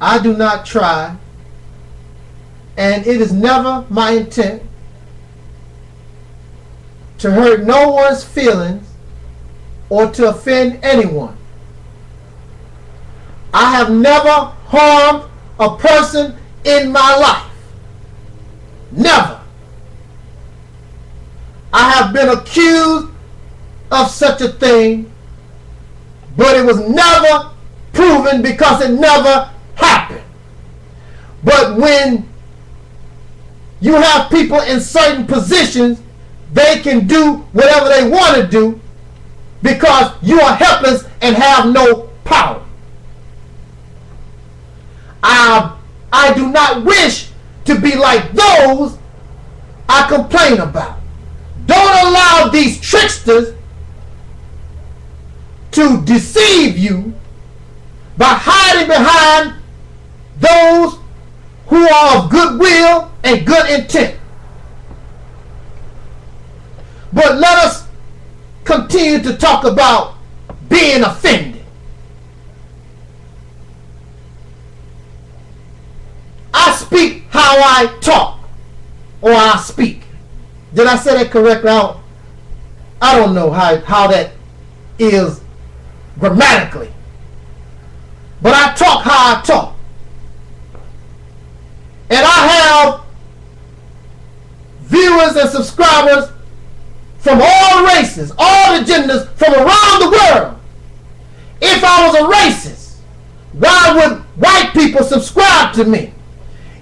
I do not try, and it is never my intent to hurt no one's feelings or to offend anyone. I have never harmed a person in my life. Never. I have been accused of such a thing, but it was never proven because it never happened. But when you have people in certain positions, they can do whatever they want to do because you are helpless and have no power. I do not wish to be like those I complain about. Don't allow these tricksters to deceive you by hiding behind those who are of goodwill and good intent. But let us continue to talk about being offended. I speak how I talk, or I speak. Did I say that correctly? I don't know how that is grammatically. But I talk how I talk. And I have viewers and subscribers from all races, all the genders, from around the world. If I was a racist, why would white people subscribe to me?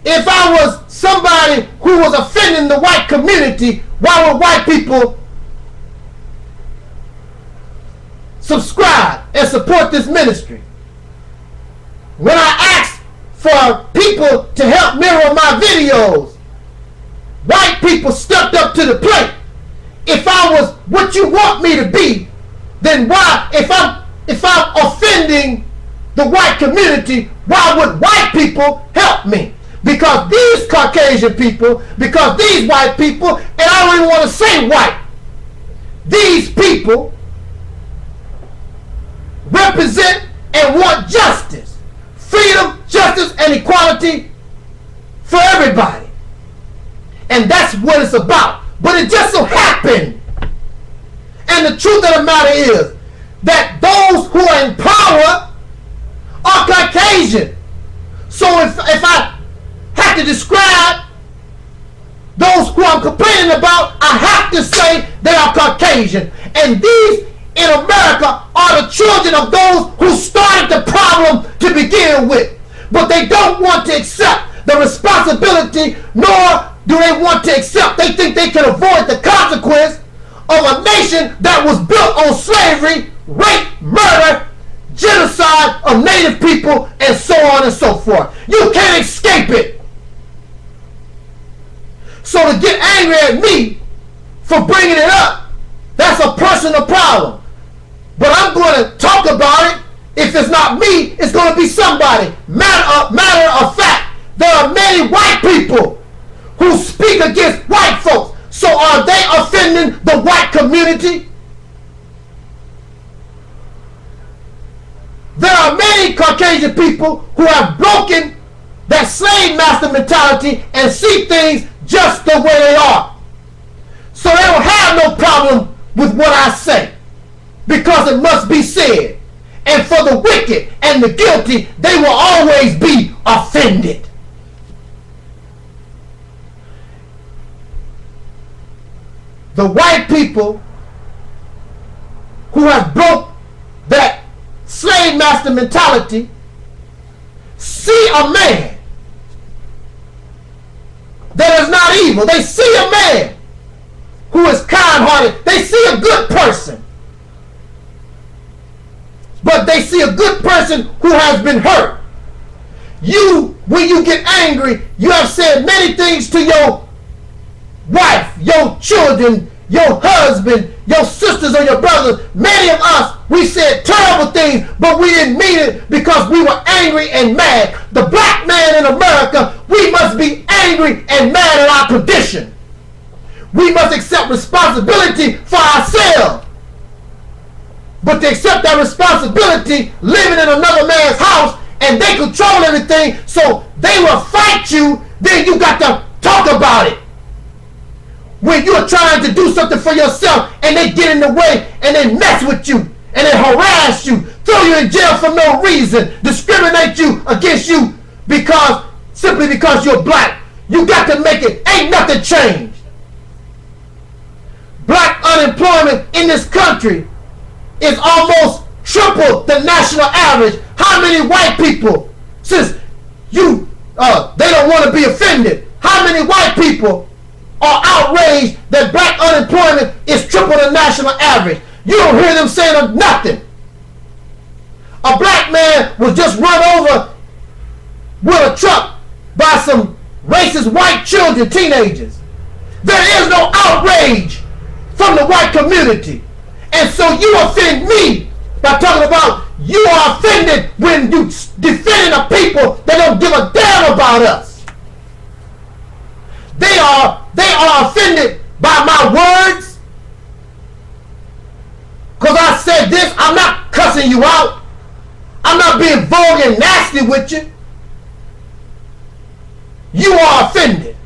If I was somebody who was offending the white community, why would white people subscribe and support this ministry? When I asked for people to help mirror my videos, white people stepped up to the plate. If I was what you want me to be, then why, if I'm offending the white community, why would white people help me? Because these Caucasian people, because these white people, and I don't even want to say white, these people represent and want justice, freedom, justice, and equality for everybody. And that's what it's about. But it just so happened, and the truth of the matter is, that those who are in power are Caucasian. So if I have to describe those who I'm complaining about, I have to say they are Caucasian. And these in America are the children of those who started the problem to begin with. But they don't want to accept the responsibility, nor do they want to accept. They think they can avoid the consequence of a nation that was built on slavery, rape, murder, genocide of native people, and so on and so forth. You can't escape it. So to get angry at me for bringing it up, that's a personal problem. But I'm going to talk about it. If it's not me, it's going to be somebody. Matter of fact, there are many white people who speak against white folks. So are they offending the white community? There are many Caucasian people who have broken that slave master mentality and see things just the way they are. So they don't have no problem with what I say, because it must be said. And for the wicked and the guilty, they will always be offended. The white people who have broke that slave master mentality see a man that is not evil. They see a man who is kind-hearted. They see a good person. But they see a good person who has been hurt. You, when you get angry, you have said many things to your wife, your children, your husband, your sisters, or your brothers. Many of us, we said terrible things, but we didn't mean it because we were angry and mad. The black man in America, we must be angry and mad at our condition. We must accept responsibility for ourselves. But to accept that responsibility, living in another man's house and they control everything, so they will fight you. Then you got to talk about it. When you're trying to do something for yourself and they get in the way and they mess with you and they harass you, throw you in jail for no reason, discriminate you against you simply because you're black, you got to make it. Ain't nothing changed. Black unemployment in this country is almost triple the national average. How many white people, since they don't want to be offended, how many white people are outraged that black unemployment is triple the national average? You don't hear them saying nothing. A black man was just run over with a truck by some racist white children, teenagers. There is no outrage from the white community. And so you offend me by talking about you are offended when you defending a people that don't give a damn about us. They are offended by my words. Because I said this, I'm not cussing you out. I'm not being vulgar and nasty with you. You are offended.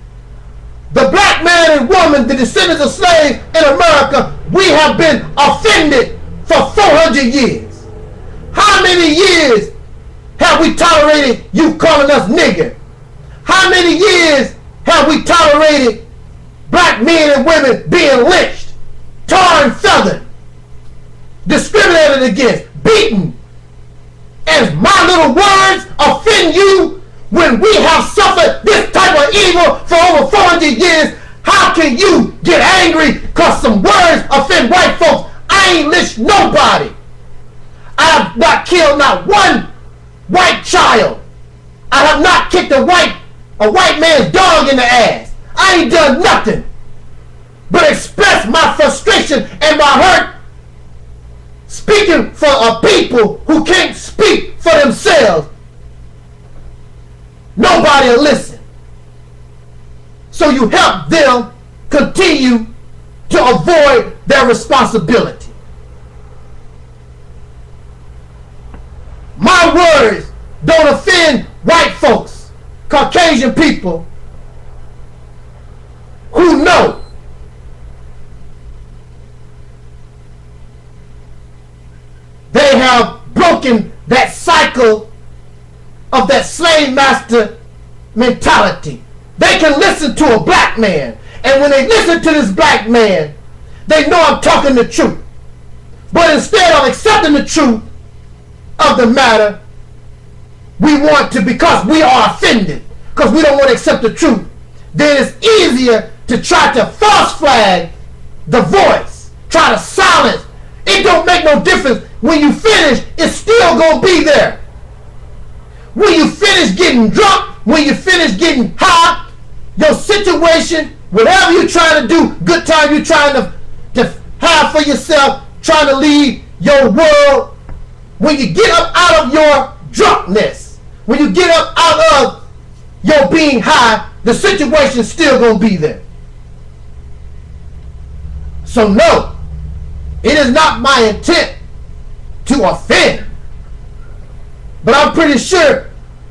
The black man and woman, the descendants of slaves in America, we have been offended for 400 years. How many years have we tolerated you calling us nigger? How many years have we tolerated black men and women being lynched, tarred and feathered, discriminated against, beaten? And my little words offend you when we have suffered this type of evil for over 400 years? How can you get angry because some words offend white folks? I ain't lynched nobody. I have not killed not one white child. I have not kicked a white man's dog in the ass. I ain't done nothing but express my frustration and my hurt, speaking for a people who can't speak for themselves. Nobody will listen. So you help them continue to avoid their responsibility. My words don't offend white folks, Caucasian people who know they have broken that cycle of that slave master mentality. They can listen to a black man, and when they listen to this black man, they know I'm talking the truth. But instead of accepting the truth of the matter, we want to, because we are offended, because we don't want to accept the truth, then it's easier to try to false flag the voice, try to silence. It don't make no difference. When you finish, it's still going to be there. When you finish getting drunk, when you finish getting high, your situation, whatever you're trying to do, good time you're trying to have for yourself, trying to leave your world, when you get up out of your drunkenness, when you get up out of your being high, the situation's still going to be there. So no, it is not my intent to offend. But I'm pretty sure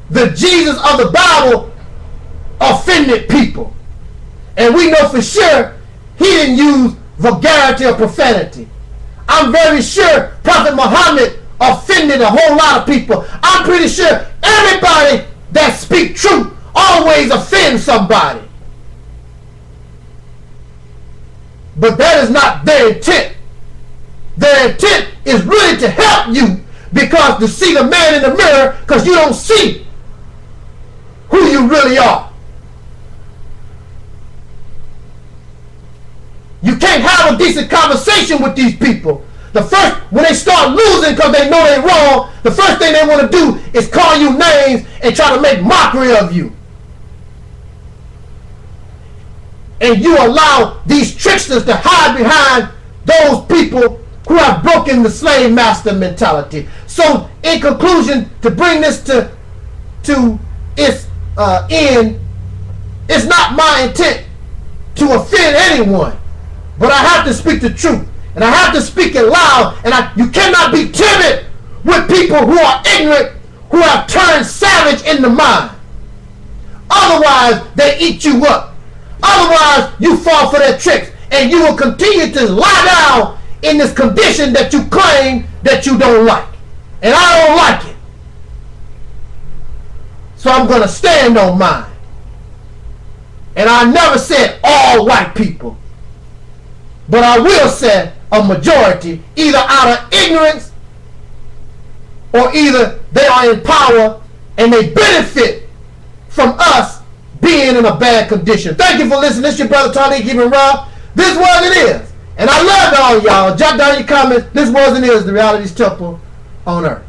the Jesus of the Bible offended people. And we know for sure he didn't use vulgarity or profanity. I'm very sure Prophet Muhammad offended a whole lot of people. I'm pretty sure everybody that speaks truth always offends somebody. But that is not their intent. Their intent is really to help you, because to see the man in the mirror, because you don't see who you really are. You can't have a decent conversation with these people. When they start losing because they know they're wrong, the first thing they want to do is call you names and try to make mockery of you. And you allow these tricksters to hide behind those people who have broken the slave master mentality. So in conclusion, to bring this to its end, it's not my intent to offend anyone, but I have to speak the truth, and I have to speak it loud, and you cannot be timid with people who are ignorant, who have turned savage in the mind. Otherwise, they eat you up. Otherwise, you fall for their tricks, and you will continue to lie down in this condition that you claim that you don't like. And I don't like it. So I'm going to stand on mine. And I never said all white people. But I will say a majority, either out of ignorance or either they are in power and they benefit from us being in a bad condition. Thank you for listening. This is your brother Tony, keeping Rob. This was It Is. And I love all y'all. Jot down your comments. This was It Is, the Reality's Temple on Earth.